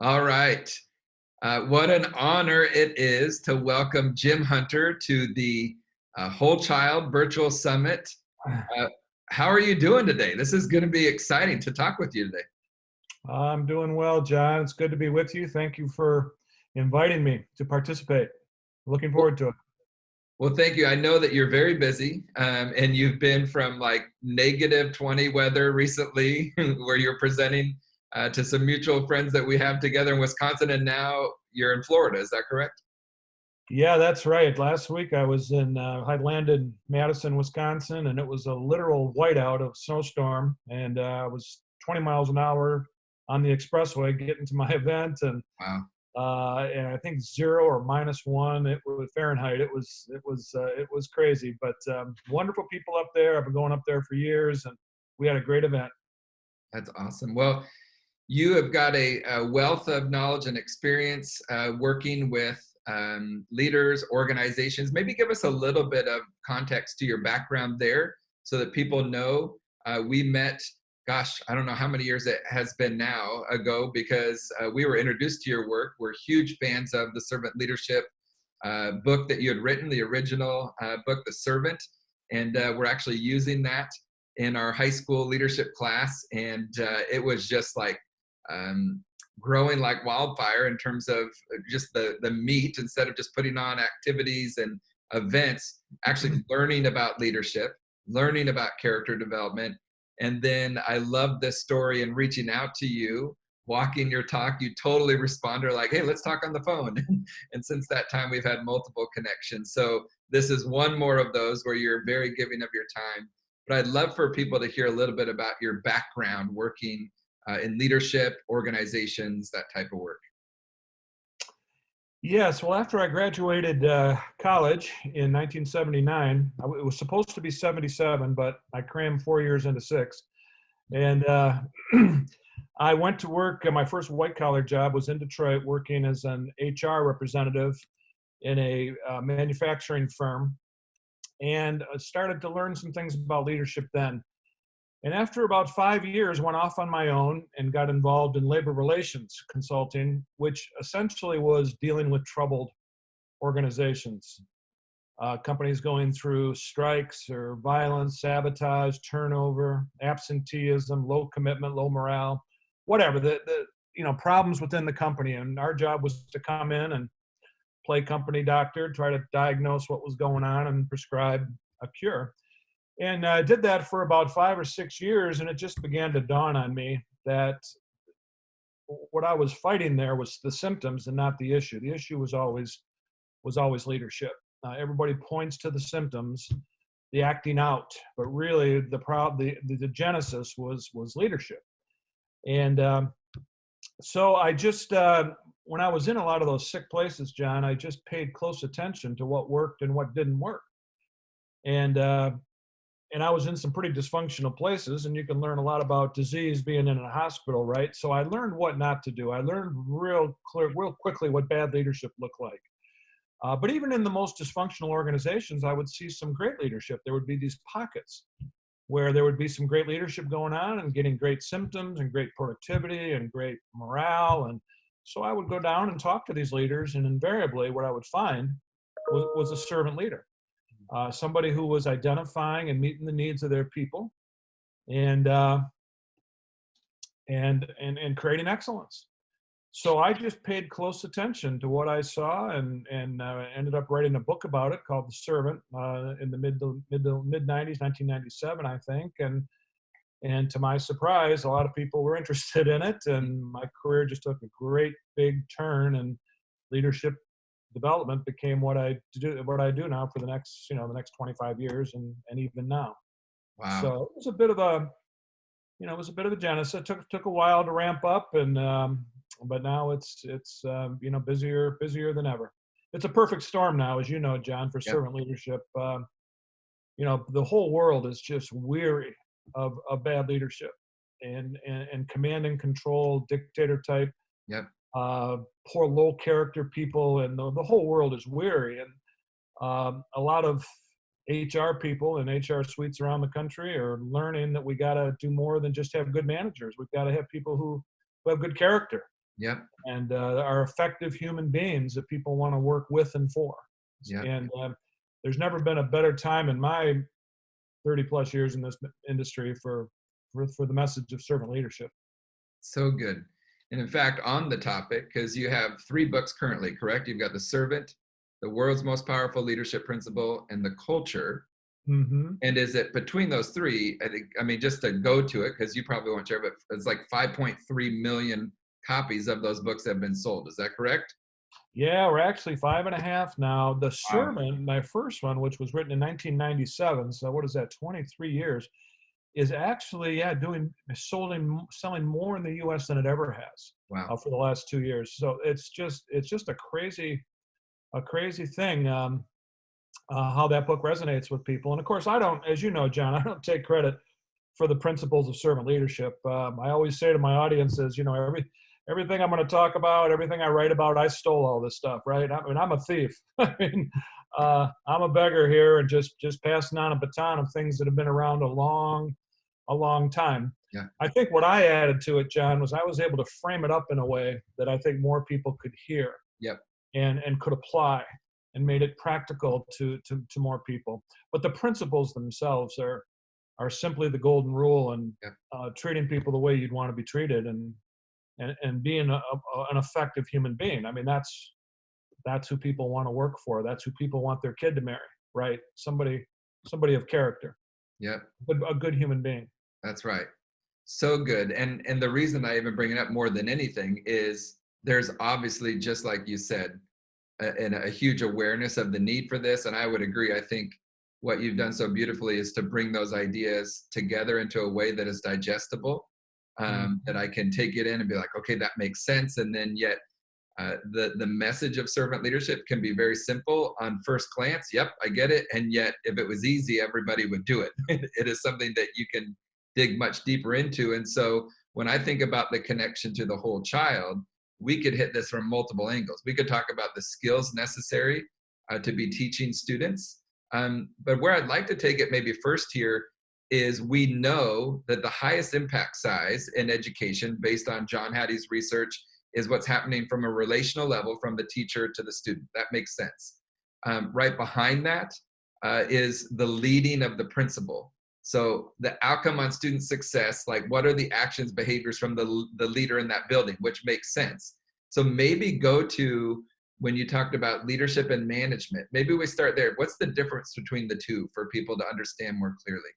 All right. What an honor it is to welcome Jim Hunter to the Whole Child Virtual Summit. Uh, how are you doing today? This is going to be exciting to talk with you today. I'm doing well, John. It's good to be with you. Thank you for inviting me to participate. Looking Well, forward to it. well, thank you. I know that you're very busy, and you've been from like -20 weather recently, where you're presenting to some mutual friends that we have together in Wisconsin, and now you're in Florida. Is that correct? Yeah, that's right. Last week I landed in Madison, Wisconsin, and it was a literal whiteout of snowstorm. And I was 20 miles an hour on the expressway getting to my event, Wow. and I think 0 or -1. It was Fahrenheit. It was crazy, but wonderful people up there. I've been going up there for years, and we had a great event. That's awesome. Well, you have got a wealth of knowledge and experience working with leaders, organizations. Maybe give us a little bit of context to your background there so that people know. We met, gosh, I don't know how many years it has been now ago because we were introduced to your work. We're huge fans of the Servant Leadership book that you had written, the original book, The Servant. And we're actually using that in our high school leadership class. And it was just like, um, growing like wildfire in terms of just the meat instead of just putting on activities and events, actually learning about leadership, learning about character development. And then I love this story and reaching out to you, walking your talk, you totally responded like, hey, let's talk on the phone. And since that time, we've had multiple connections. So this is one more of those where you're very giving of your time. But I'd love for people to hear a little bit about your background working in leadership, organizations, that type of work. Yes, well, after I graduated college in 1979, it was supposed to be 77, but I crammed 4 years into six. And I went to work. My first white collar job was in Detroit, working as an HR representative in a manufacturing firm, and started to learn some things about leadership then. And after about 5 years, went off on my own and got involved in labor relations consulting, which essentially was dealing with troubled organizations, companies going through strikes or violence, sabotage, turnover, absenteeism, low commitment, low morale, whatever the problems within the company. And our job was to come in and play company doctor, try to diagnose what was going on and prescribe a cure. And I did that for about 5 or 6 years, and it just began to dawn on me that what I was fighting there was the symptoms and not the issue. The issue was always leadership. Everybody points to the symptoms, the acting out, but really the genesis was leadership. And so I just when I was in a lot of those sick places, John, I just paid close attention to what worked and what didn't work. And I was in some pretty dysfunctional places, and you can learn a lot about disease being in a hospital, right? So I learned what not to do. I learned real quickly what bad leadership looked like. But even in the most dysfunctional organizations, I would see some great leadership. There would be these pockets where there would be some great leadership going on and getting great symptoms and great productivity and great morale. And so I would go down and talk to these leaders, and invariably what I would find was a servant leader. Somebody who was identifying and meeting the needs of their people, and and creating excellence. So I just paid close attention to what I saw, and ended up writing a book about it called The Servant in the mid 90s, 1997, I think. And to my surprise, a lot of people were interested in it, and my career just took a great big turn, and leadership development became what I do now for the next 25 years, and even now. Wow. So it was a bit of a genesis. It took a while to ramp up, and but now it's busier than ever. It's a perfect storm now, as you know, John, for Yep. servant leadership. The whole world is just weary of bad leadership and command and control dictator type, Yep. uh, poor low character people, and the whole world is weary. And a lot of HR people and HR suites around the country are learning that we got to do more than just have good managers. We've got to have people who have good character. Yep. and are effective human beings that people want to work with and for. Yep. And there's never been a better time in my 30 plus years in this industry for the message of servant leadership. So good. And in fact, on the topic, because you have 3 books currently, correct? You've got The Servant, The World's Most Powerful Leadership Principle, and The Culture. Mm-hmm. And is it between those 3? I mean, just to go to it, because you probably won't share, but it's like 5.3 million copies of those books have been sold. Is that correct? Yeah, we're actually 5.5 now. The Wow. Sermon, my first one, which was written in 1997, so what is that, 23 years, is actually selling more in the U.S. than it ever has Wow. for the last 2 years. So it's just a crazy thing how that book resonates with people. And of course, I don't, as you know, John, I don't take credit for the principles of servant leadership. I always say to my audiences, everything I'm going to talk about, everything I write about, I stole all this stuff, right? I mean, I'm a thief. I mean, I'm a beggar here, and just passing on a baton of things that have been around a long time. Yeah. I think what I added to it, John, was I was able to frame it up in a way that I think more people could hear Yep. and could apply, and made it practical to more people. But the principles themselves are simply the golden rule, and Yep. treating people the way you'd want to be treated, and being an effective human being. I mean, that's who people want to work for. That's who people want their kid to marry, right? Somebody of character, Yep. a good human being. That's right. So good. And the reason I even bring it up more than anything is there's obviously, just like you said, a huge awareness of the need for this. And I would agree. I think what you've done so beautifully is to bring those ideas together into a way that is digestible, that I can take it in and be like, okay, that makes sense. And then yet the message of servant leadership can be very simple on first glance. Yep, I get it. And yet if it was easy, everybody would do it. It is something that you can dig much deeper into. And so when I think about the connection to the whole child, we could hit this from multiple angles. We could talk about the skills necessary to be teaching students. But where I'd like to take it maybe first here is we know that the highest impact size in education, based on John Hattie's research, is what's happening from a relational level from the teacher to the student. That makes sense. Right behind that is the leading of the principal. So the outcome on student success, like what are the actions, behaviors from the leader in that building, which makes sense. So maybe go to when you talked about leadership and management, maybe we start there. What's the difference between the two for people to understand more clearly?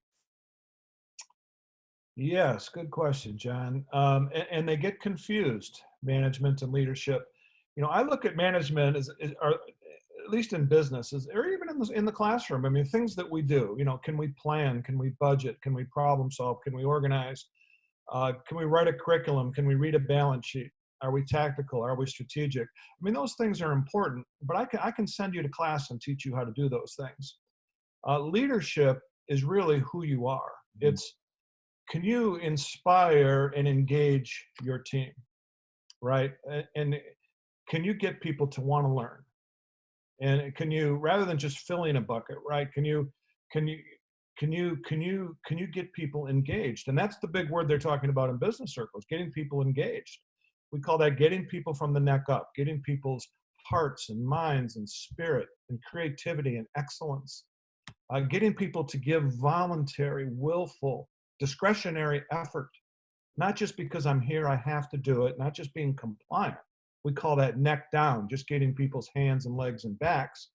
Yes, good question, John. And they get confused, management and leadership. I look at management or at least in businesses, or even in the classroom. I mean, things that we do. Can we plan? Can we budget? Can we problem solve? Can we organize? Can we write a curriculum? Can we read a balance sheet? Are we tactical? Are we strategic? I mean, those things are important, but I can send you to class and teach you how to do those things. Leadership is really who you are. It's, can you inspire and engage your team, right? And can you get people to want to learn? And can you, rather than just filling a bucket, right? Can you get people engaged? And that's the big word they're talking about in business circles, getting people engaged. We call that getting people from the neck up, getting people's hearts and minds and spirit and creativity and excellence, getting people to give voluntary, willful, discretionary effort, not just because I'm here, I have to do it, not just being compliant. We call that neck down, just getting people's hands and legs and backs.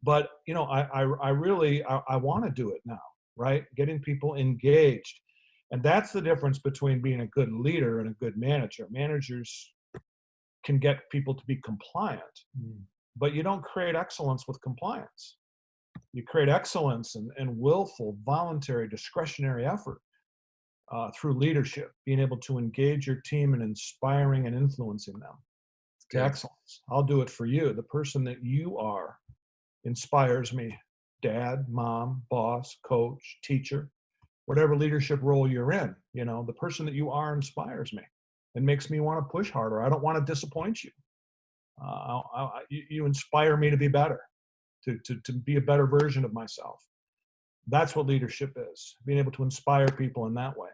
But, I really want to do it now, right? Getting people engaged. And that's the difference between being a good leader and a good manager. Managers can get people to be compliant, but you don't create excellence with compliance. You create excellence and willful, voluntary, discretionary effort through leadership, being able to engage your team and inspiring and influencing them to excellence. I'll do it for you. The person that you are inspires me. Dad, mom, boss, coach, teacher, whatever leadership role you're in, the person that you are inspires me and makes me want to push harder. I don't want to disappoint you. You inspire me to be better, to be a better version of myself. That's what leadership is, being able to inspire people in that way.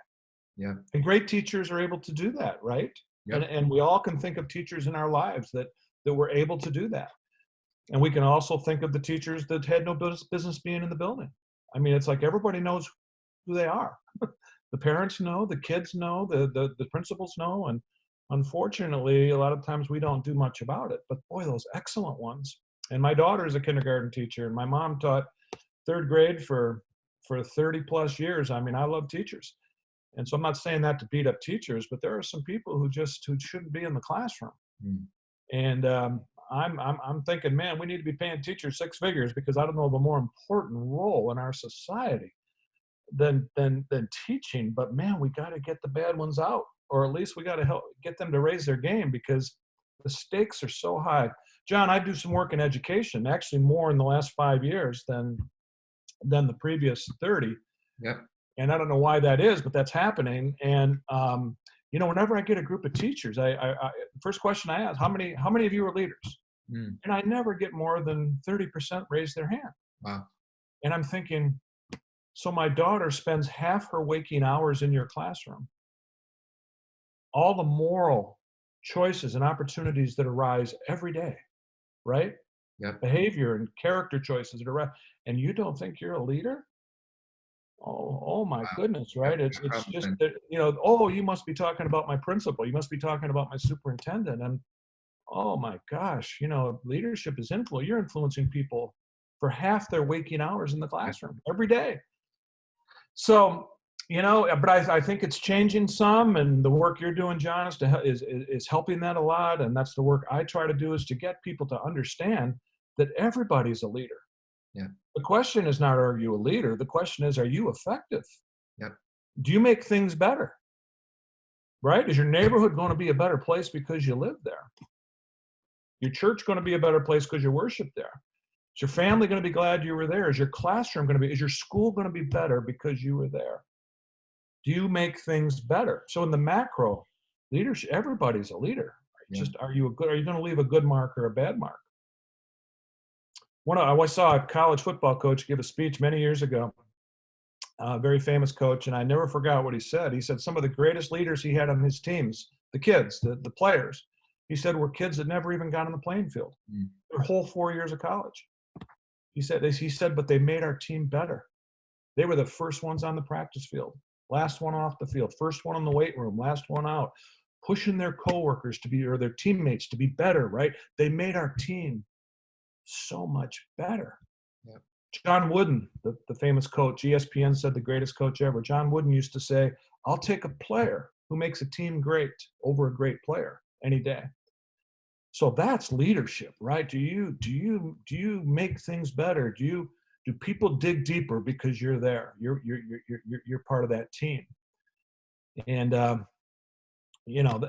Yeah. And great teachers are able to do that, right? Yep. And we all can think of teachers in our lives that were able to do that. And we can also think of the teachers that had no business being in the building. I mean, it's like everybody knows who they are. The parents know, the kids know, the principals know, and unfortunately, a lot of times we don't do much about it. But boy, those excellent ones. And my daughter is a kindergarten teacher, and my mom taught third grade for 30 plus years. I mean, I love teachers. And so I'm not saying that to beat up teachers, but there are some people who shouldn't be in the classroom. Mm. And I'm thinking, man, we need to be paying teachers six figures, because I don't know of a more important role in our society than teaching. But man, we got to get the bad ones out, or at least we got to help get them to raise their game, because the stakes are so high. John, I do some work in education, actually more in the last 5 years than the previous 30. Yep. And I don't know why that is, but that's happening. And you know, whenever I get a group of teachers, I first question I ask, how many of you are leaders? Mm. And I never get more than 30% raise their hand. Wow. And I'm thinking, so my daughter spends half her waking hours in your classroom. All the moral choices and opportunities that arise every day, right? Yep. Behavior and character choices that arise, and you don't think you're a leader? Oh my Wow. goodness, right? Yep. It's just Compliment. that, you know, oh, you must be talking about my principal. You must be talking about my superintendent. And oh my gosh, you know, leadership is influence. You're influencing people for half their waking hours in the Yep. classroom every day. So, you know, but I think it's changing some, and the work you're doing, John, is helping that a lot. And that's the work I try to do, is to get people to understand that everybody's a leader. Yeah. The question is not, are you a leader? The question is, are you effective? Yep. Do you make things better? Right? Is your neighborhood going to be a better place because you live there? Your church going to be a better place because you worship there? Is your family going to be glad you were there? Is your classroom going to be, is your school going to be better because you were there? Do you make things better? So in the macro leadership, everybody's a leader. Yeah. Just, are you going to leave a good mark or a bad mark? I saw a college football coach give a speech many years ago, a very famous coach, and I never forgot what he said. He said some of the greatest leaders he had on his teams, the kids, the players, he said, were kids that never even got on the playing field Mm. their whole 4 years of college. He said, but they made our team better. They were the first ones on the practice field, last one off the field, first one in the weight room, last one out, pushing their coworkers to be, or their teammates to be better, right? They made our team so much better. Yep. John Wooden, the famous coach, ESPN said the greatest coach ever. John Wooden used to say, I'll take a player who makes a team great over a great player any day. So that's leadership, right? Do you make things better? Do people dig deeper because you're there? You're part of that team. And you know,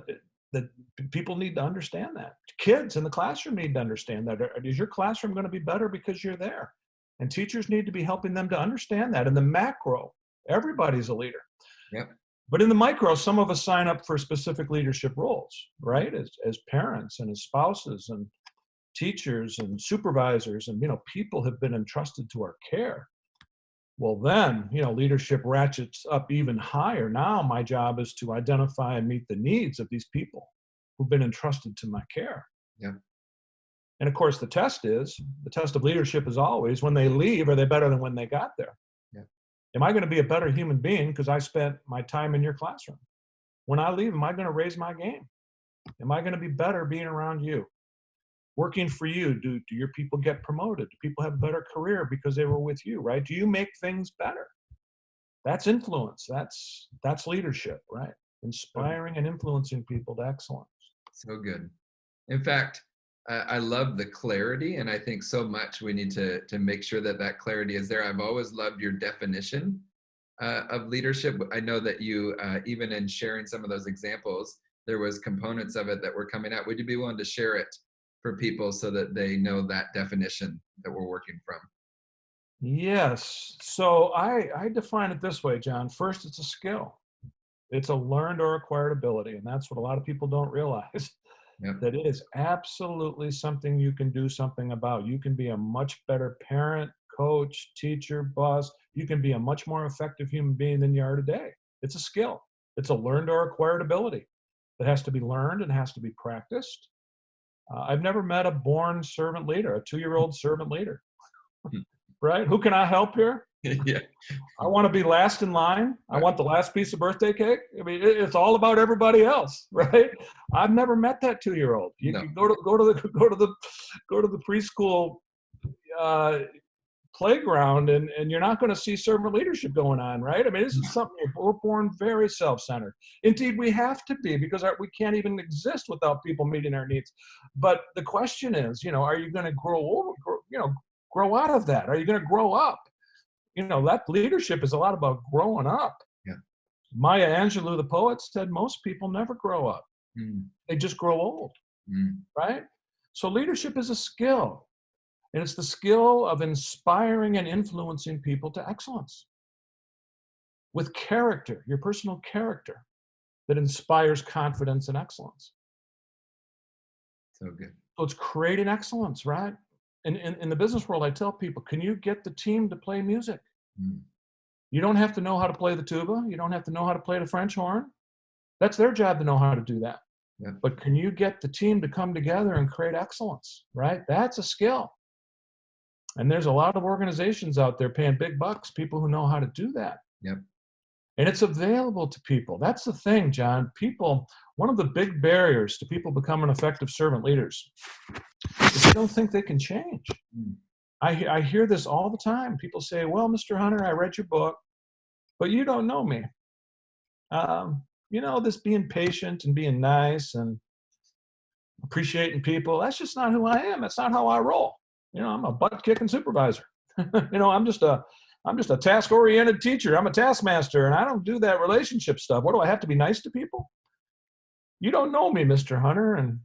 that people need to understand that. Kids in the classroom need to understand that. Is your classroom going to be better because you're there? And teachers need to be helping them to understand that. In the macro, everybody's a leader. Yep. But in the micro, some of us sign up for specific leadership roles, right? As parents and as spouses and teachers and supervisors, and, you know, people have been entrusted to our care. Well, then, you know, leadership ratchets up even higher. Now my job is to identify and meet the needs of these people who've been entrusted to my care. Yeah. And of course, the test of leadership is always, when they leave, are they better than when they got there? Yeah. Am I going to be a better human being because I spent my time in your classroom? When I leave, am I going to raise my game? Am I going to be better being around you? Working for you, do your people get promoted? Do people have a better career because they were with you, right? Do you make things better? That's influence. That's leadership, right? Inspiring and influencing people to excellence. So good. In fact, I love the clarity, and I think so much we need to make sure that that clarity is there. I've always loved your definition of leadership. I know that you, even in sharing some of those examples, there was components of it that were coming out. Would you be willing to share it for people so that they know that definition that we're working from? Yes. So I define it this way, John. First, it's a skill. It's a learned or acquired ability. And that's what a lot of people don't realize, Yep. that it is absolutely something you can do something about. You can be a much better parent, coach, teacher, boss. You can be a much more effective human being than you are today. It's a skill. It's a learned or acquired ability. that has to be learned and has to be practiced. I've never met a born servant leader, a 2-year-old servant leader, right? Who can I help here? Yeah. I want to be last in line. I want the last piece of birthday cake. I mean, it's all about everybody else, right? I've never met that 2-year-old. You No. can go to the preschool playground, and you're not going to see servant leadership going on, right? I mean, this is something we're born very self-centered. Indeed, we have to be, because we can't even exist without people meeting our needs. But the question is, are you going to grow out of that? Are you going to grow up? That leadership is a lot about growing up. Yeah. Maya Angelou, the poet, said most people never grow up. They just grow old, right? So leadership is a skill, and it's the skill of inspiring and influencing people to excellence with character, your personal character that inspires confidence and excellence. So good. So it's creating excellence, right? In the business world, I tell people, can you get the team to play music? You don't have to know how to play the tuba. You don't have to know how to play the French horn. That's their job to know how to do that. Yeah. But can you get the team to come together and create excellence, right? That's a skill. And there's a lot of organizations out there paying big bucks, people who know how to do that. Yep. And it's available to people. That's the thing, John. One of the big barriers to people becoming effective servant leaders is they don't think they can change. I hear this all the time. People say, well, Mr. Hunter, I read your book, but you don't know me. This being patient and being nice and appreciating people, that's just not who I am. That's not how I roll. I'm a butt-kicking supervisor. I'm just a task-oriented teacher. I'm a taskmaster, and I don't do that relationship stuff. What do I have to be nice to people? You don't know me, Mr. Hunter. And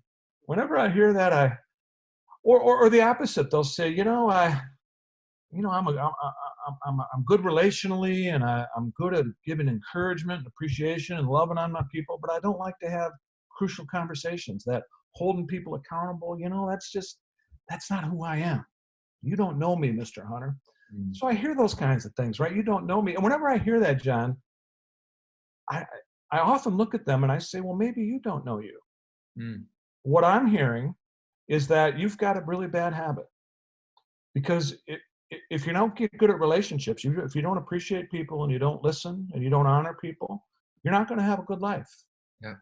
whenever I hear that, or the opposite, they'll say, I'm good relationally, and I'm good at giving encouragement and appreciation and loving on my people, but I don't like to have crucial conversations, that holding people accountable. That's not who I am. You don't know me, Mr. Hunter. So I hear those kinds of things, right? You don't know me. And whenever I hear that, John, I often look at them and I say, well, maybe you don't know you. What I'm hearing is that you've got a really bad habit, because if you don't get good at relationships, if you don't appreciate people and you don't listen and you don't honor people, you're not going to have a good life. Yeah.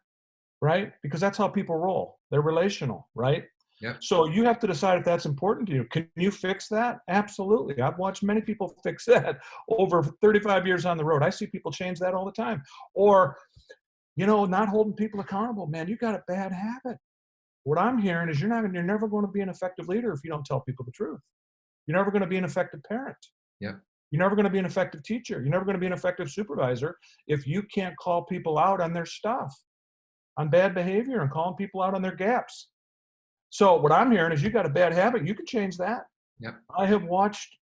Right? Because that's how people roll. They're relational, right? Yeah. So you have to decide if that's important to you. Can you fix that? Absolutely. I've watched many people fix that over 35 years on the road. I see people change that all the time. Or, not holding people accountable. Man, you got a bad habit. What I'm hearing is you're never going to be an effective leader if you don't tell people the truth. You're never going to be an effective parent. Yeah. You're never going to be an effective teacher. You're never going to be an effective supervisor if you can't call people out on their stuff, on bad behavior, and calling people out on their gaps. So what I'm hearing is you got a bad habit. You can change that. Yep. I have watched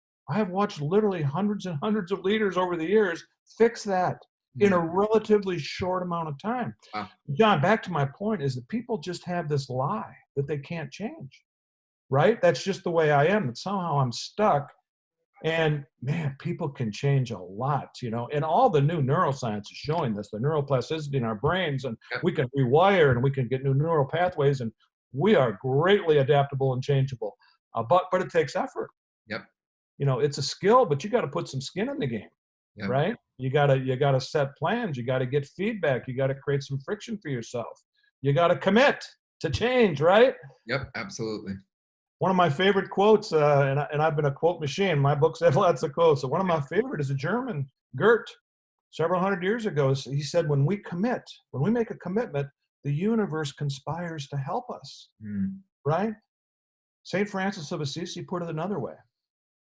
literally hundreds and hundreds of leaders over the years fix that in a relatively short amount of time. Wow. John, back to my point is that people just have this lie that they can't change, right? That's just the way I am. That somehow I'm stuck. And man, people can change a lot, and all the new neuroscience is showing this, the neuroplasticity in our brains, and we can rewire and we can get new neural pathways, and we are greatly adaptable and changeable. But it takes effort. Yep. It's a skill, but you got to put some skin in the game, Yep. right? You gotta set plans. You got to get feedback. You got to create some friction for yourself. You got to commit to change, right? Yep. Absolutely. One of my favorite quotes, and I've been a quote machine. My books have lots of quotes. So one of my favorite is a German, Goethe, several hundred years ago. He said, when we make a commitment, the universe conspires to help us, right? St. Francis of Assisi put it another way.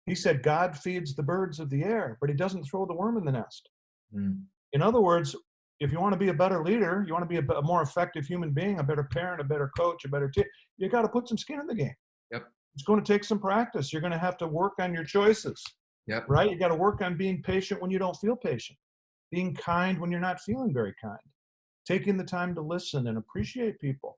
He said, God feeds the birds of the air, but he doesn't throw the worm in the nest. In other words, if you want to be a better leader, you want to be a more effective human being, a better parent, a better coach, a better team, you got to put some skin in the game. Yep. It's going to take some practice. You're going to have to work on your choices. Yep. Right? You got to work on being patient when you don't feel patient, being kind when you're not feeling very kind, taking the time to listen and appreciate people,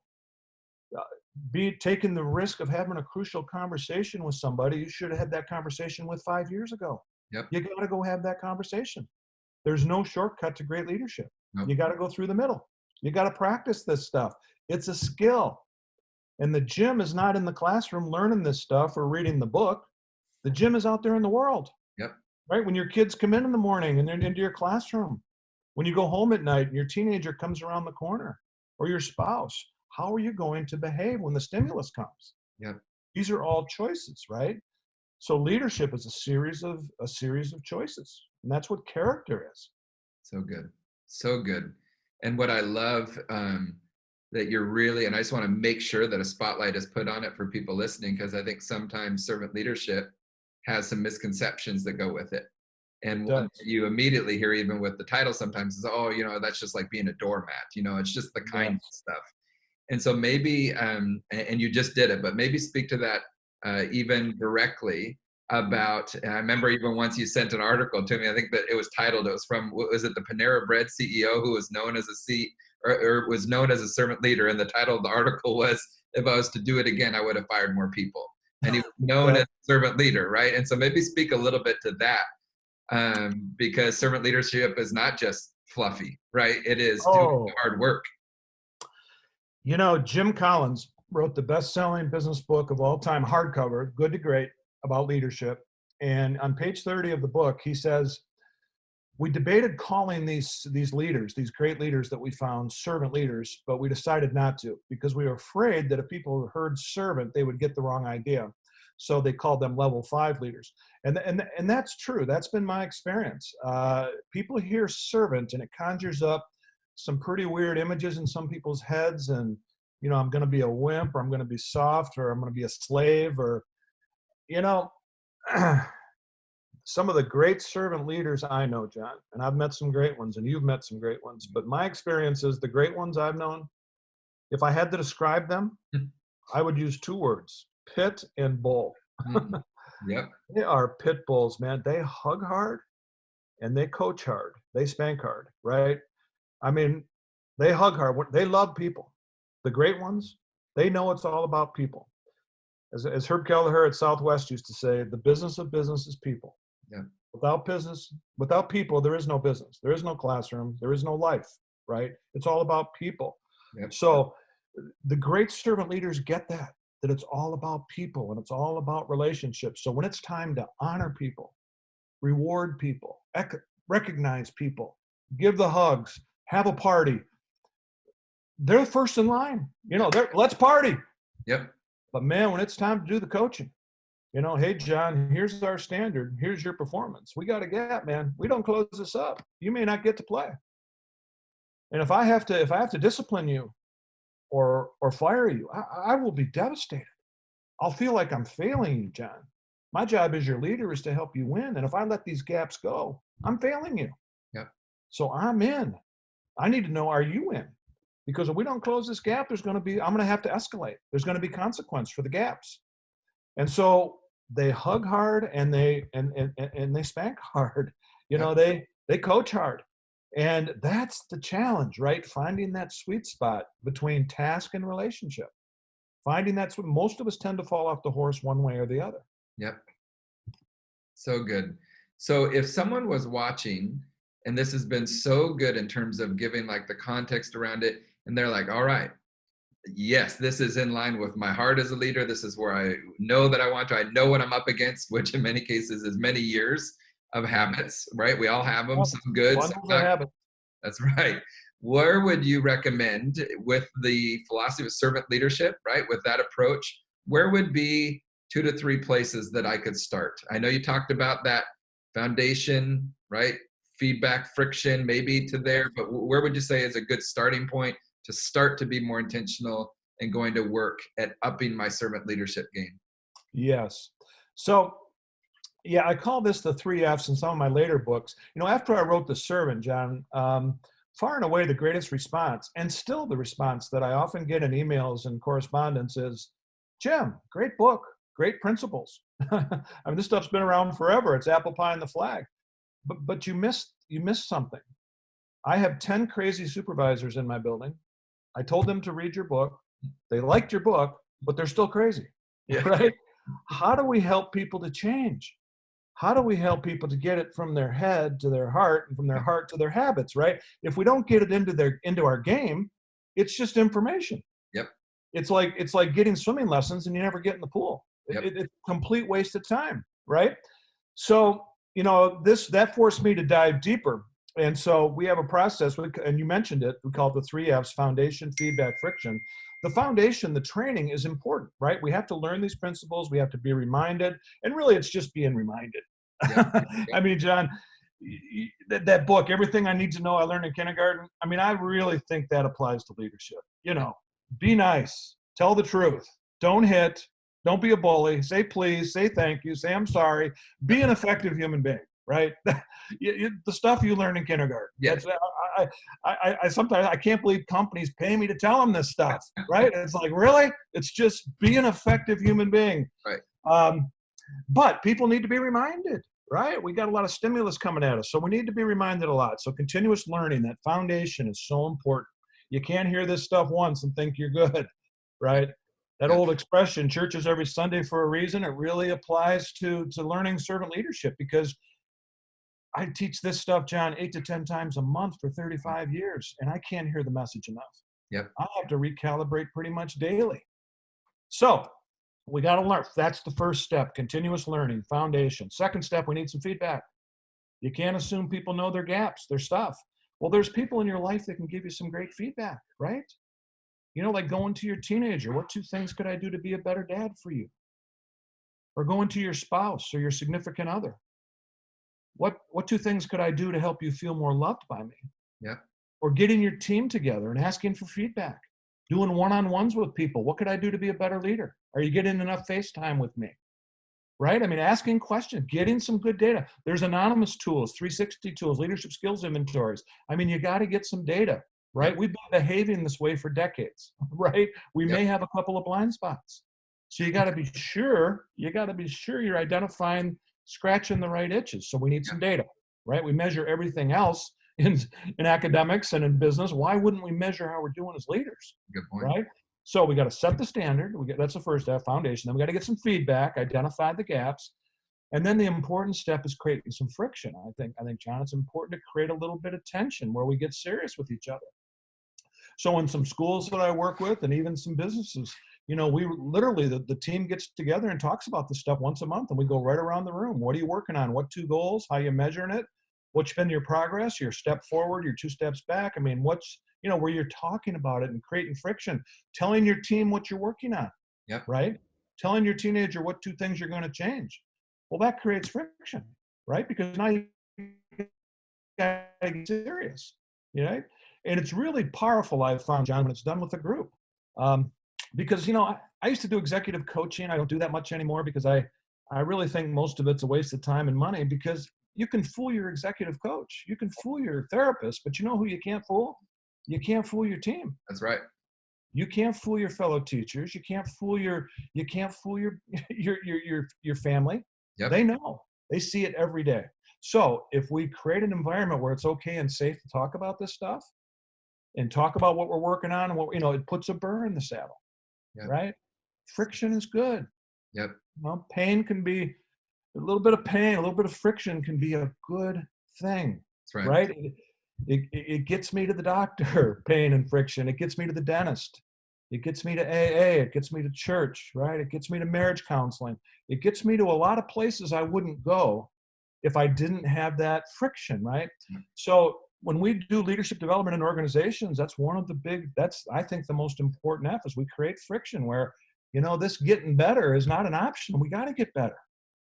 taking the risk of having a crucial conversation with somebody you should have had that conversation with 5 years ago. Yep. You got to go have that conversation. There's no shortcut to great leadership. Nope. You got to go through the middle. You got to practice this stuff. It's a skill. And the gym is not in the classroom learning this stuff or reading the book. The gym is out there in the world. Yep. Right? When your kids come in the morning and they're into your classroom, when you go home at night and your teenager comes around the corner, or your spouse, how are you going to behave when the stimulus comes? Yep. These are all choices, right? So leadership is a series of choices, and that's what character is. So good. So good. And what I love that you're really, and I just want to make sure that a spotlight is put on it for people listening, because I think sometimes servant leadership has some misconceptions that go with it. And one that you immediately hear, even with the title sometimes, is, oh, you know, that's just like being a doormat. You know, it's just the kind stuff. And so maybe, and you just did it, but maybe speak to that even directly about, and I remember even once you sent an article to me, I think that it was titled, it was from, was it the Panera Bread CEO who was known as or was known as a servant leader. And the title of the article was, if I was to do it again, I would have fired more people. And he was known as a servant leader, right? And so maybe speak a little bit to that, because servant leadership is not just fluffy, right? It is doing hard work. You know, Jim Collins wrote the best-selling business book of all time, hardcover, Good to Great, about leadership. And on page 30 of the book, he says, we debated calling these leaders, these great leaders that we found, servant leaders, but we decided not to, because we were afraid that if people heard servant, they would get the wrong idea. So they called them level 5 leaders. And that's true. That's been my experience. People hear servant and it conjures up some pretty weird images in some people's heads. And, you know, I'm going to be a wimp, or I'm going to be soft, or I'm going to be a slave, or, you know, some of the great servant leaders I know, John, and I've met some great ones, and you've met some great ones, but my experience is the great ones I've known, if I had to describe them, I would use 2 words, pit and bull. Yep. They are pit bulls, man. They hug hard and they coach hard. They spank hard, right? I mean, they hug hard. They love people. The great ones, they know it's all about people. As Herb Kelleher at Southwest used to say, the business of business is people. Yeah. Without people, there is no business. There is no classroom. There is no life, right? It's all about people. Yep. So the great servant leaders get that it's all about people and it's all about relationships. So when it's time to honor people, reward people, recognize people, give the hugs, have a party, they're first in line. You know, let's party. Yep. But man, when it's time to do the coaching, you know, hey, John, here's our standard. Here's your performance. We got a gap, man. We don't close this up, you may not get to play. And if I have to discipline you or fire you, I will be devastated. I'll feel like I'm failing you, John. My job as your leader is to help you win. And if I let these gaps go, I'm failing you. Yep. So I'm in. I need to know, are you in? Because if we don't close this gap, I'm going to have to escalate. There's going to be consequence for the gaps. And so they hug hard and they spank hard. You know, they coach hard. And that's the challenge, right? Finding that sweet spot between task and relationship. Finding that's what most of us tend to fall off the horse one way or the other. Yep. So good. So if someone was watching, and this has been so good in terms of giving like the context around it, and they're like, all right, yes, this is in line with my heart as a leader. This is where I know that I know what I'm up against, which in many cases is many years of habits, right? We all have them, some good, some not. That's right. Where would you recommend, with the philosophy of servant leadership, right? With that approach, where would be 2 to 3 places that I could start? I know you talked about that foundation, right? Feedback, friction, maybe to there, but where would you say is a good starting point to start to be more intentional and going to work at upping my servant leadership game? Yes. So, yeah, I call this the 3 F's in some of my later books. You know, after I wrote The Servant, John, far and away the greatest response, and still the response that I often get in emails and correspondence is, Jim, great book, great principles. I mean, this stuff's been around forever. It's apple pie and the flag. But you missed something. I have 10 crazy supervisors in my building. I told them to read your book. They liked your book, but they're still crazy, right? How do we help people to change? how do we help people to get it from their head to their heart and from their heart to their habits, right? If we don't get it into our game, it's just information. Yep. It's like getting swimming lessons and you never get in the pool. Yep. It's a complete waste of time, right? So, that forced me to dive deeper. And so we have a process, and you mentioned it, we call it the 3Fs: foundation, feedback, friction. The foundation, the training is important, right? We have to learn these principles. We have to be reminded. And really, it's just being reminded. Yep. I mean, John, that book, Everything I Need to Know I Learned in Kindergarten, I mean, I really think that applies to leadership. Be nice, tell the truth, don't hit, don't be a bully, say please, say thank you, say I'm sorry, be an effective human being, right? The stuff you learn in kindergarten. Yes. I sometimes I can't believe companies pay me to tell them this stuff, right? It's like, really? It's just be an effective human being. Right. But people need to be reminded, right? We got a lot of stimulus coming at us, so we need to be reminded a lot. So continuous learning, that foundation is so important. You can't hear this stuff once and think you're good, right? That old expression, church is every Sunday for a reason, it really applies to learning servant leadership, because I teach this stuff, John, 8 to 10 times a month for 35 years, and I can't hear the message enough. Yep. I have to recalibrate pretty much daily. So we got to learn. That's the first step, continuous learning, foundation. Second step, we need some feedback. You can't assume people know their gaps, their stuff. Well, there's people in your life that can give you some great feedback, right? Like going to your teenager, what 2 things could I do to be a better dad for you? Or going to your spouse or your significant other. What 2 things could I do to help you feel more loved by me? Yeah. Or getting your team together and asking for feedback. Doing one-on-ones with people. What could I do to be a better leader? Are you getting enough face time with me? Right? I mean, asking questions, getting some good data. There's anonymous tools, 360 tools, leadership skills inventories. I mean, you got to get some data, right? We've been behaving this way for decades, right? We may have a couple of blind spots. So you got to be sure you're identifying, scratching the right itches. So we need some data, right? We measure everything else in academics and in business. Why wouldn't we measure how we're doing as leaders? Good point. Right? So we got to set the standard. That's the first step, foundation. Then we got to get some feedback, identify the gaps. And then the important step is creating some friction. I think, John, it's important to create a little bit of tension where we get serious with each other. So in some schools that I work with, and even some businesses, we literally, the team gets together and talks about this stuff once a month, and we go right around the room. What are you working on? What 2 goals? How are you measuring it? What's been your progress, your step forward, your 2 steps back? I mean, what's, where you're talking about it and creating friction, telling your team what you're working on, right? Telling your teenager what 2 things you're going to change. Well, that creates friction, right? Because now you got to get serious, And it's really powerful, I've found, John, when it's done with a group. Because, I used to do executive coaching. I don't do that much anymore because I really think most of it's a waste of time and money, because you can fool your executive coach. You can fool your therapist, but you know who you can't fool? You can't fool your team. That's right. You can't fool your fellow teachers. You can't fool your your family. Yep. They know. They see it every day. So if we create an environment where it's okay and safe to talk about this stuff and talk about what we're working on, and what, it puts a burr in the saddle, right? Friction is good. Yep. Pain can be, a little bit of pain, a little bit of friction can be a good thing. That's right. Right? It gets me to the doctor, pain and friction. It gets me to the dentist. It gets me to AA. It gets me to church, right? It gets me to marriage counseling. It gets me to a lot of places I wouldn't go if I didn't have that friction, right? So when we do leadership development in organizations, that's I think the most important F is we create friction where, this getting better is not an option. We got to get better.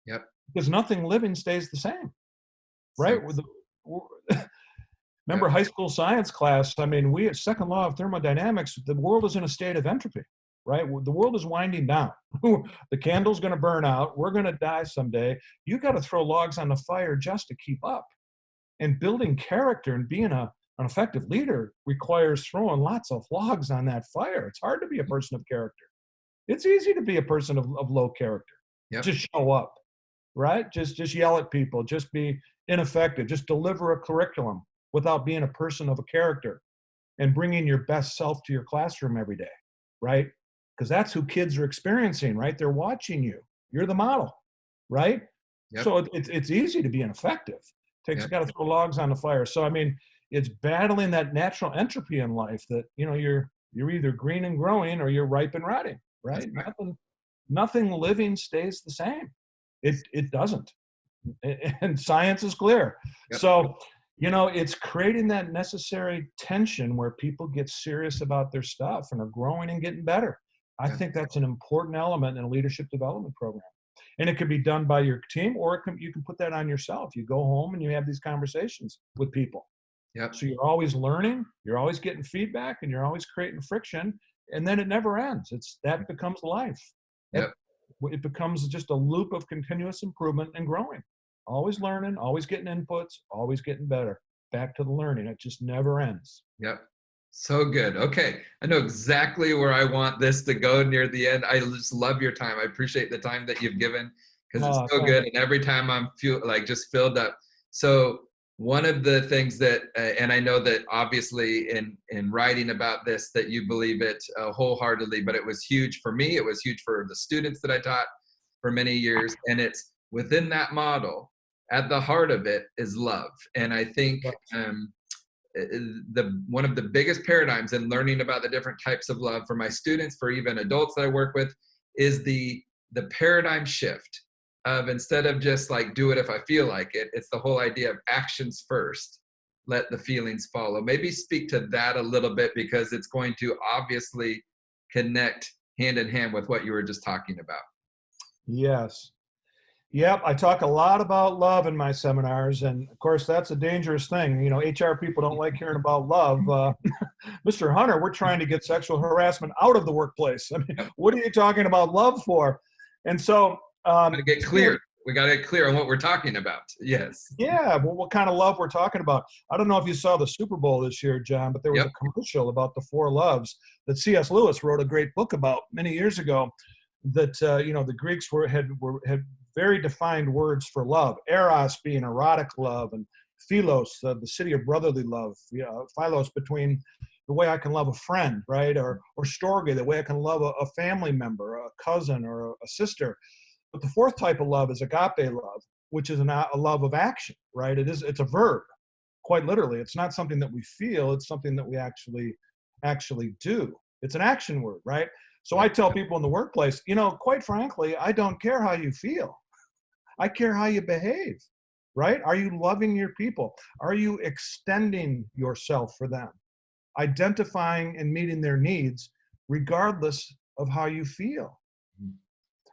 Yep. Because nothing living stays the same, right? Remember high school science class? I mean, we at second law of thermodynamics, the world is in a state of entropy, right? The world is winding down. The candle's going to burn out. We're going to die someday. You got to throw logs on the fire just to keep up. And building character and being an effective leader requires throwing lots of logs on that fire. It's hard to be a person of character. It's easy to be a person of low character. Yep. Just show up, right? Just yell at people. Just be ineffective. Just deliver a curriculum without being a person of a character and bringing your best self to your classroom every day, right? Because that's who kids are experiencing, right? They're watching you. You're the model, right? Yep. So it's easy to be ineffective. Yep. Got to throw logs on the fire. So I mean, it's battling that natural entropy in life that, you know, you're either green and growing or you're ripe and rotting, That's right? right. Nothing living stays the same. It doesn't. And science is clear. Yep. So, you know, it's creating that necessary tension where people get serious about their stuff and are growing and getting better. I Yep. think that's an important element in a leadership development program. And it can be done by your team, or you can put that on yourself. You go home and you have these conversations with people. Yep. So you're always learning, you're always getting feedback, and you're always creating friction. And then it never ends. That becomes life. That Yep. it becomes just a loop of continuous improvement and growing. Always learning, always getting inputs, always getting better. Back to the learning. It just never ends. Yep. So good. Okay. I know exactly where I want this to go near the end. I just love your time. I appreciate the time that you've given because it's so Thanks. good. And every time I'm like just filled up. So one of the things that, and I know that obviously in writing about this, that you believe it wholeheartedly, but it was huge for me. It was huge for the students that I taught for many years. And it's within that model, at the heart of it is love. And I think, the one of the biggest paradigms in learning about the different types of love for my students, for even adults that I work with, is the paradigm shift of, instead of just like do it if I feel like it, it's the whole idea of actions first, let the feelings follow. Maybe speak to that a little bit, because it's going to obviously connect hand in hand with what you were just talking about. Yes. Yep, I talk a lot about love in my seminars, and of course, that's a dangerous thing. You know, HR people don't like hearing about love. Mr. Hunter, we're trying to get sexual harassment out of the workplace. I mean, what are you talking about love for? And so, Got to get clear. We got to get clear on what we're talking about. Yes. yeah, well, what kind of love we're talking about? I don't know if you saw the Super Bowl this year, John, but there was Yep. a commercial about the four loves that C.S. Lewis wrote a great book about many years ago. That you know, the Greeks had very defined words for love. Eros being erotic love, and philos, the city of brotherly love. You know, philos between the way I can love a friend, right? Or storge, the way I can love a family member, a cousin, or a sister. But the fourth type of love is agape love, which is a love of action, right? It's a verb, quite literally. It's not something that we feel, it's something that we actually do. It's an action word, right? So I tell people in the workplace, you know, quite frankly, I don't care how you feel. I care how you behave, right? Are you loving your people? Are you extending yourself for them? Identifying and meeting their needs regardless of how you feel.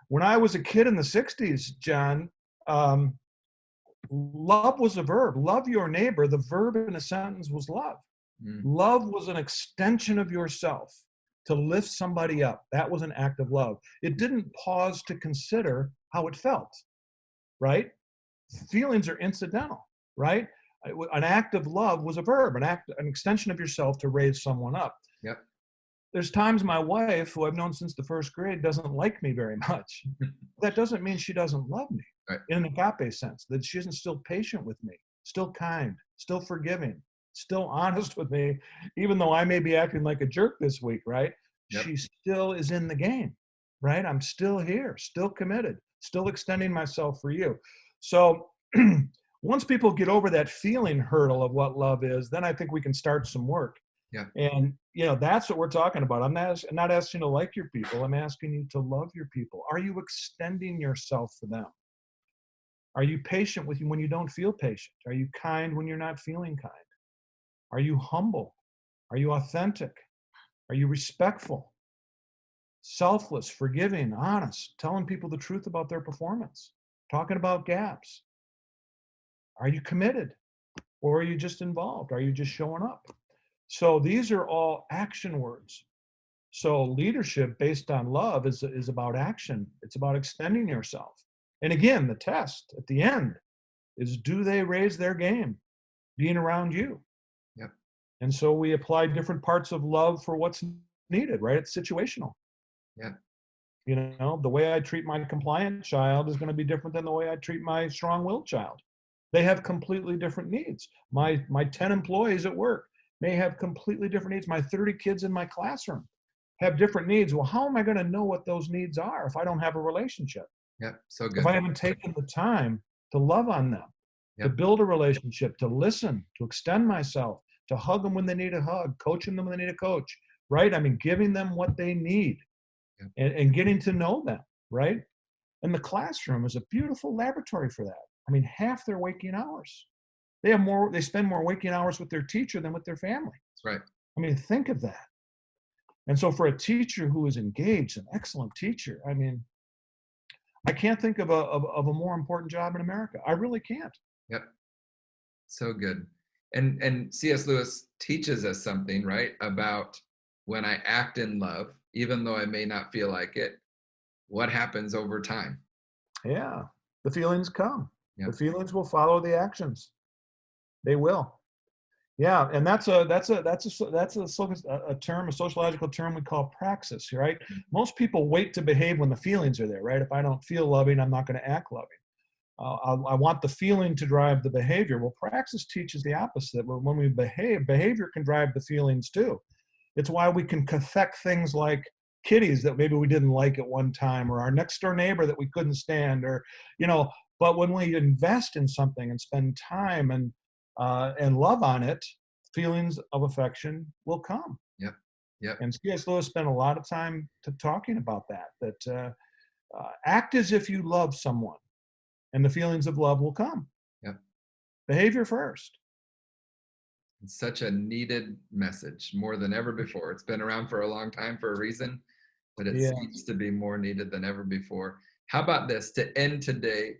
When I was a kid in the 60s, John, love was a verb. Love your neighbor. The verb in a sentence was love. Love was an extension of yourself to lift somebody up. That was an act of love. It didn't pause to consider how it felt, right? Feelings are incidental, right? An act of love was a verb, an extension of yourself to raise someone up. Yep. There's times my wife, who I've known since the first grade, doesn't like me very much. That doesn't mean she doesn't love me, Right. in an agape sense, that she isn't still patient with me, still kind, still forgiving, still honest with me, even though I may be acting like a jerk this week, right? Yep. She still is in the game, right? I'm still here, still committed, still extending myself for you. So once people get over that feeling hurdle of what love is, then I think we can start some work. Yeah. And, you know, that's what we're talking about. I'm not asking you to like your people. I'm asking you to love your people. Are you extending yourself for them? Are you patient with you when you don't feel patient? Are you kind when you're not feeling kind? Are you humble? Are you authentic? Are you respectful? Selfless, forgiving, honest, telling people the truth about their performance, talking about gaps? Are you committed? Or are you just involved? Are you just showing up? So these are all action words. So leadership based on love is about action. It's about extending yourself. And again, the test at the end is, do they raise their game being around you? Yep. And so we apply different parts of love for what's needed, right? It's situational. Yeah. You know, the way I treat my compliant child is going to be different than the way I treat my strong-willed child. They have completely different needs. My 10 employees at work may have completely different needs. My 30 kids in my classroom have different needs. Well, how am I going to know what those needs are if I don't have a relationship? Yep. So If I good. haven't taken the time to love on them, to Yep. build a relationship, to listen, to extend myself, to hug them when they need a hug, coaching them when they need a coach, right? I mean, giving them what they need Yep. and getting to know them, right? And the classroom is a beautiful laboratory for that. I mean, half their waking hours. They spend more waking hours with their teacher than with their family. That's right. I mean, think of that. And so for a teacher who is engaged, an excellent teacher, I mean, I can't think of a more important job in America. I really can't. Yep. So good. And C.S. Lewis teaches us something, right? About when I act in love, even though I may not feel like it, what happens over time. Yeah. The feelings come. The Yep. feelings will follow the actions. They will. Yeah, and that's a term, a sociological term we call praxis, right? Most people wait to behave when the feelings are there, right? If I don't feel loving, I'm not going to act loving. I want the feeling to drive the behavior. Well, praxis teaches the opposite. When we behave, behavior can drive the feelings too. It's why we can affect things like kitties that maybe we didn't like at one time, or our next door neighbor that we couldn't stand, or, you know, but when we invest in something and spend time and love on it, feelings of affection will come. Yep. Yep. And C.S. Lewis spent a lot of time talking about that act as if you love someone and the feelings of love will come. Yep. Behavior first. It's such a needed message more than ever before. It's been around for a long time for a reason, but it Yeah. seems to be more needed than ever before. How about this to end today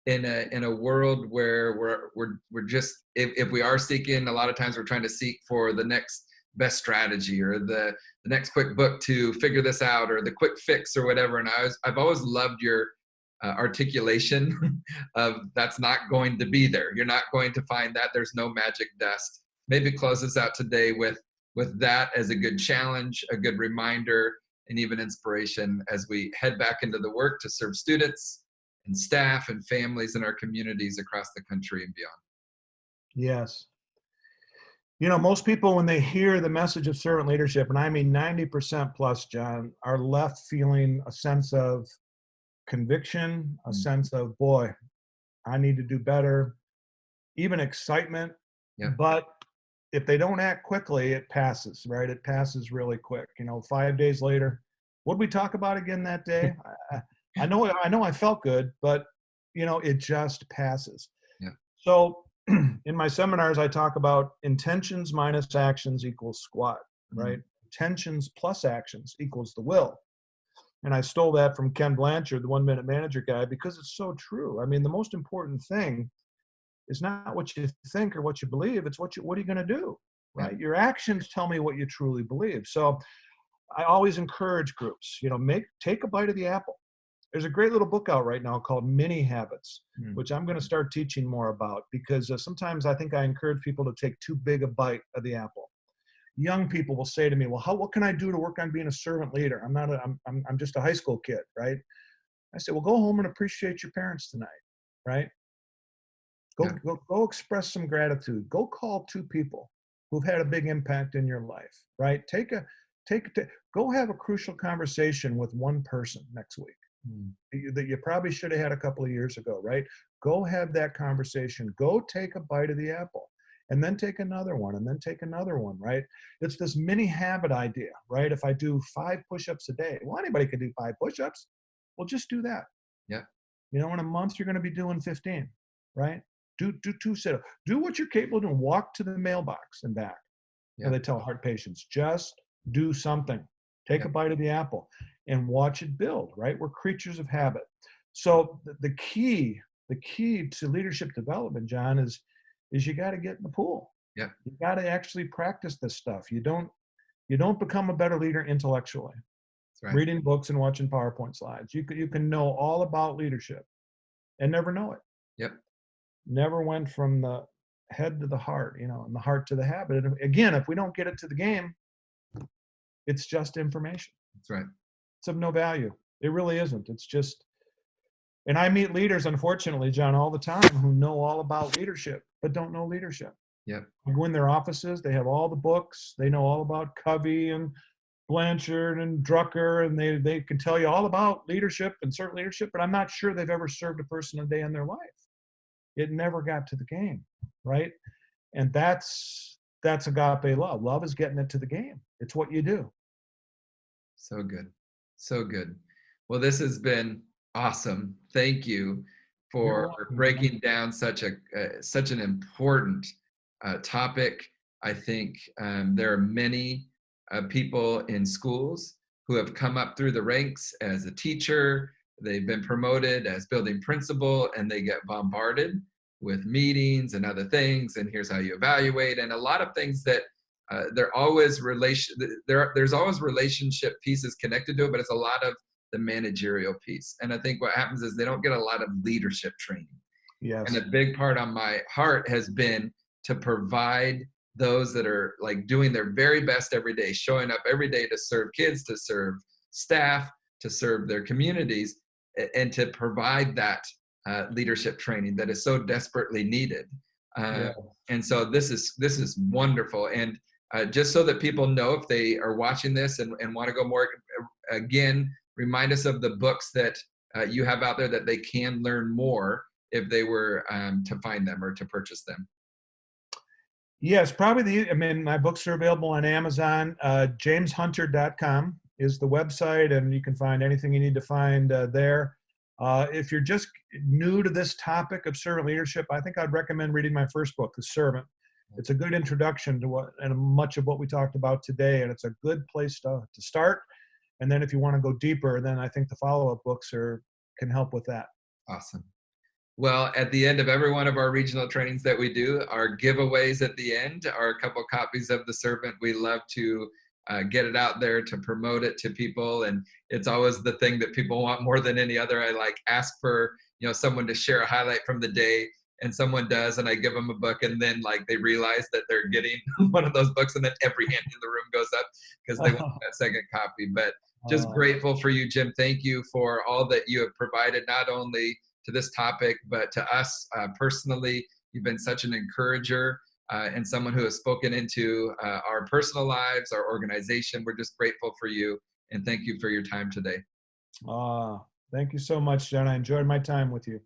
in a world where we're just if we are seeking, a lot of times we're trying to seek for the next best strategy or the next quick book to figure this out or the quick fix or whatever. And I've always loved your articulation of that's not going to be there. You're not going to find that. There's no magic dust. Maybe close us out today with that as a good challenge, a good reminder, and even inspiration as we head back into the work to serve students and staff and families in our communities across the country and beyond. Yes. You know, most people, when they hear the message of servant leadership, and I mean 90% plus, John, are left feeling a sense of conviction, a sense of, boy, I need to do better, even excitement. Yeah. But if they don't act quickly, it passes, right? It passes really quick. You know, 5 days later, what did we talk about again that day? I know I felt good, but you know, it just passes. Yeah. So in my seminars, I talk about intentions minus actions equals squat, right? Intentions plus actions equals the will. And I stole that from Ken Blanchard, the 1 Minute Manager guy, because it's so true. I mean, the most important thing is not what you think or what you believe, it's what are you going to do, right? Your actions tell me what you truly believe. So I always encourage groups, you know, take a bite of the apple. There's a great little book out right now called Mini Habits, which I'm going to start teaching more about because sometimes I think I encourage people to take too big a bite of the apple. Young people will say to me, well, what can I do to work on being a servant leader? I'm just a high school kid, right? I say, well, go home and appreciate your parents tonight, right? Go express some gratitude. Go call 2 people who've had a big impact in your life, right? Go have a crucial conversation with 1 person next week that you probably should have had a couple of years ago, right? Go have that conversation. Go take a bite of the apple and then take another one and then take another one, right? It's this mini habit idea, right? If I do 5 push-ups a day, well, anybody can do 5 push-ups. Well, just do that. Yeah. You know, in a month, you're going to be doing 15, right? Do 2 sit-ups. Do what you're capable of doing. Walk to the mailbox and back. Yeah. And they tell heart patients, just do something. Take a bite of the apple and watch it build, right? We're creatures of habit. So the key to leadership development, John, is you got to get in the pool. Yeah. You got to actually practice this stuff. You don't become a better leader intellectually. That's right. Reading books and watching PowerPoint slides. You can know all about leadership and never know it. Yep. Never went from the head to the heart, you know, and the heart to the habit. And again, if we don't get it to the game, it's just information. That's right. It's of no value. It really isn't. It's just, and I meet leaders, unfortunately, John, all the time who know all about leadership, but don't know leadership. Yep. You go in their offices, they have all the books, they know all about Covey and Blanchard and Drucker, and they can tell you all about leadership and servant leadership, but I'm not sure they've ever served a person a day in their life. It never got to the game, right? And that's agape love. Love is getting it to the game. It's what you do. So good. So good. Well, this has been awesome. Thank you You're for welcome, man. breaking down such an important topic. I think there are many people in schools who have come up through the ranks as a teacher. They've been promoted as building principal, and they get bombarded with meetings and other things. And here's how you evaluate, and a lot of things that there's always relationship pieces connected to it, but it's a lot of the managerial piece. And I think what happens is they don't get a lot of leadership training. Yes. And a big part on my heart has been to provide those that are like doing their very best every day, showing up every day to serve kids, to serve staff, to serve their communities, and to provide that leadership training that is so desperately needed. Yeah. And so this is wonderful. And just so that people know, if they are watching this and want to go more, again, remind us of the books that you have out there that they can learn more if they were to find them or to purchase them. Yes, probably I mean, my books are available on Amazon. JamesHunter.com is the website, and you can find anything you need to find there. If you're just new to this topic of servant leadership, I think I'd recommend reading my first book, The Servant. It's a good introduction to what and much of what we talked about today, and it's a good place to start. And then if you want to go deeper, then I think the follow-up books can help with that. Awesome. Well, at the end of every one of our regional trainings that we do, our giveaways at the end are a couple copies of The Servant. We love to get it out there to promote it to people, and it's always the thing that people want more than any other. I like ask for someone to share a highlight from the day, and someone does, and I give them a book, and then like they realize that they're getting one of those books, and then every hand in the room goes up because they want that second copy. But just grateful for you, Jim. Thank you for all that you have provided, not only to this topic, but to us personally. You've been such an encourager and someone who has spoken into our personal lives, our organization. We're just grateful for you, and thank you for your time today. Thank you so much, John. I enjoyed my time with you.